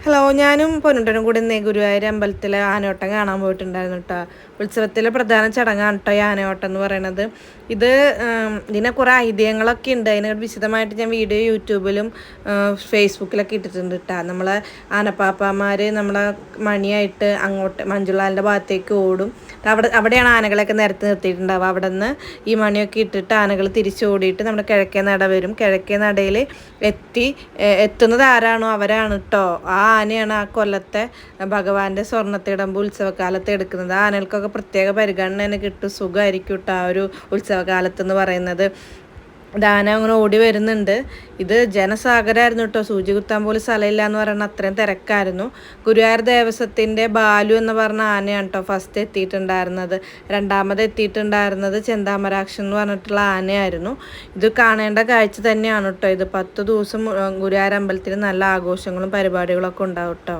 Hello, ഞാനും പൊന്നുട്ടനും കൂടി ഇന്ന് ഗുരുവായൂർ അമ്പലത്തിലെ ആനയോട്ടം കാണാൻ പോയിട്ടുണ്ടായിരുന്നു കേട്ടോ. ഉത്സവത്തിലെ പ്രധാന ചടങ്ങാണ് കേട്ടോ ഈ ആനയോട്ടം എന്ന് പറയുന്നത്. ഇതിനെ കുറേ ഐതിഹ്യങ്ങളൊക്കെ ഉണ്ട്. അതിനെ വിശദമായിട്ട് ഞാൻ വീഡിയോ യൂട്യൂബിലും ഫേസ്ബുക്കിലൊക്കെ ഇട്ടിട്ടുണ്ട് കേട്ടോ. നമ്മളെ ആനപ്പാപ്പാമാർ നമ്മളെ മണിയായിട്ട് അങ്ങോട്ട് മഞ്ജുളാലിൻ്റെ ഭാഗത്തേക്ക് ഓടും. അവിടെയാണ് ആനകളെയൊക്കെ നിരത്തി നിർത്തിയിട്ടുണ്ടാവുക. അവിടെ നിന്ന് ഈ മണിയൊക്കെ ഇട്ടിട്ട് ആനകൾ തിരിച്ചോടിയിട്ട് നമ്മുടെ കിഴക്കേ നട വരും. കിഴക്കേ നടയിൽ എത്തുന്നത് ആരാണോ അവരാണ് കേട്ടോ. ആ ആനയാണ് ആ കൊല്ലത്തെ ഭഗവാന്റെ സ്വർണ്ണത്തിടമ്പ് ഉത്സവകാലത്ത് എടുക്കുന്നത്. ആനകൾക്കൊക്കെ പ്രത്യേക പരിഗണന തന്നെ കിട്ടും. സുഖമായിരിക്കും കേട്ടോ ആ ഒരു ഉത്സവകാലത്ത് എന്ന് പറയുന്നത്. ആന അങ്ങനെ ഓടി വരുന്നുണ്ട്. ഇത് ജനസാഗരമായിരുന്നു കേട്ടോ. സൂചി കുത്താൻ പോലും സ്ഥലമില്ല എന്ന് പറയുന്നത് അത്രയും തിരക്കായിരുന്നു. ഗുരുവായൂർ ദേവസ്വത്തിൻ്റെ ബാലു എന്ന് പറഞ്ഞ ആനയാണ് കേട്ടോ ഫസ്റ്റ് എത്തിയിട്ടുണ്ടായിരുന്നത്. രണ്ടാമത് എത്തിയിട്ടുണ്ടായിരുന്നത് ചെന്താമരാക്ഷൻ എന്ന് പറഞ്ഞിട്ടുള്ള ആനയായിരുന്നു. ഇത് കാണേണ്ട കാഴ്ച തന്നെയാണ് കേട്ടോ. ഇത് 10 ദിവസം ഗുരുവായൂർ അമ്പലത്തിൽ നല്ല ആഘോഷങ്ങളും പരിപാടികളൊക്കെ ഉണ്ടാവും കേട്ടോ.